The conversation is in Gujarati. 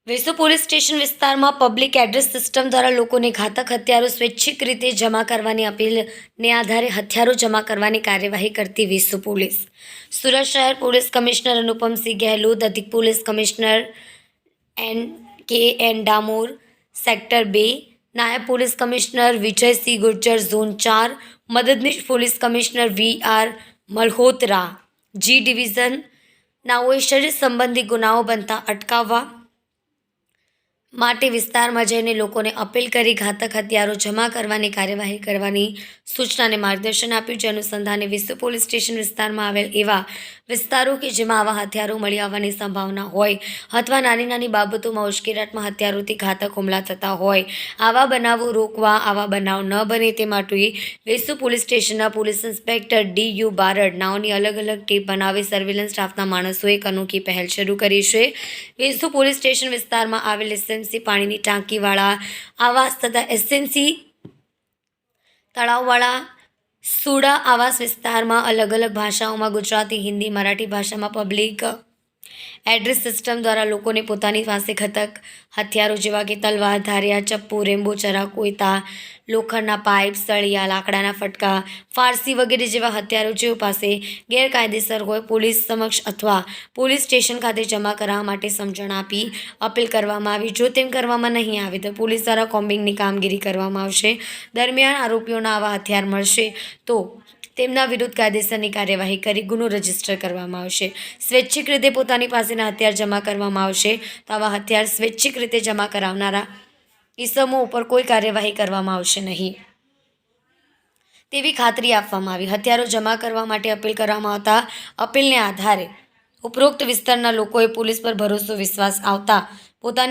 વેસુ પોલીસ સ્ટેશન વિસ્તારમાં પબ્લિક એડ્રેસ સિસ્ટમ દ્વારા લોકોને ઘાતક હથિયારો સ્વૈચ્છિક રીતે જમા કરવાની અપીલને આધારે હથિયારો જમા કરવાની કાર્યવાહી કરતી વેસુ પોલીસ, સુરત શહેર પોલીસ કમિશનર અનુપમસિંહ ગેહલોત, અધિક police commissioner N Damor, sector 2, નાયબ police commissioner Vijaysinh Gurjar, zone 4, મદદનીશ police commissioner VR Malhotra, G division નાઓએ શરીર સંબંધી ગુનાઓ બનતા અટકાવવા માટે વિસ્તારમાં જઈને લોકોને અપીલ કરી ઘાતક હથિયારો જમા કરવાની કાર્યવાહી કરવાની સૂચના અને માર્ગદર્શન આપ્યું. જે અનુસંધાને વેસુ પોલીસ સ્ટેશન વિસ્તારમાં આવેલ એવા વિસ્તારો કે જેમાં આવા હથિયારો મળી આવવાની સંભાવના હોય અથવા નાની નાની બાબતોમાં ઉશ્કેરાટમાં હથિયારોથી ઘાતક હુમલા થતા હોય, આવા બનાવો રોકવા, આવા બનાવ ન બને તે માટે વેસુ પોલીસ સ્ટેશનના પોલીસ ઇન્સ્પેક્ટર DU બારડ નાઓની અલગ અલગ ટીમ બનાવી સર્વેલન્સ સ્ટાફના માણસોએ એક અનોખી પહેલ શરૂ કરી છે. વેસુ પોલીસ સ્ટેશન વિસ્તારમાં આવેલ પાણીની ટાંકીવાળા આવાસ તથા એસએનસી તળાવવાળા સુડા આવાસ વિસ્તારમાં અલગ અલગ ભાષાઓમાં ગુજરાતી, હિન્દી, મરાઠી ભાષામાં પબ્લિક એડ્રેસ સિસ્ટમ દ્વારા લોકોને પોતાની પાસે ઘાતક હથિયારો જેવા કે તલવાર, ધારિયા, ચપ્પુ, રેમ્બો, ચરા, કોયતા, લોખંડના પાઇપ, સળિયા, લાકડાના ફટકા, ફારસી વગેરે જેવા હથિયારો જેઓ પાસે ગેરકાયદેસર હોય પોલીસ સમક્ષ અથવા પોલીસ સ્ટેશન ખાતે જમા કરાવવા માટે સમજણ આપી અપીલ કરવામાં આવી. જો તેમ કરવામાં નહીં આવે તો પોલીસ દ્વારા કોમ્બિંગની કામગીરી કરવામાં આવશે. દરમિયાન આરોપીઓના આવા હથિયાર મળશે તો તેમના વિરુદ્ધ કાયદેસરની કાર્યવાહી કરી ગુનો રજીસ્ટર કરવામાં આવશે. સ્વૈચ્છિક રીતે પોતાની પાસેના હથિયાર જમા કરવામાં આવશે તો આવા હથિયાર સ્વૈચ્છિક રીતે જમા કરાવનારા ઇસમો ઉપર કોઈ કાર્યવાહી કરવામાં આવશે નહીં તેવી ખાતરી આપવામાં આવી. હથિયારો જમા કરવા માટે અપીલ કરવામાં આવતા અપીલને આધારે ઉપરોક્ત વિસ્તારના લોકોએ પોલીસ પર ભરોસો વિશ્વાસ આવતા પોતાની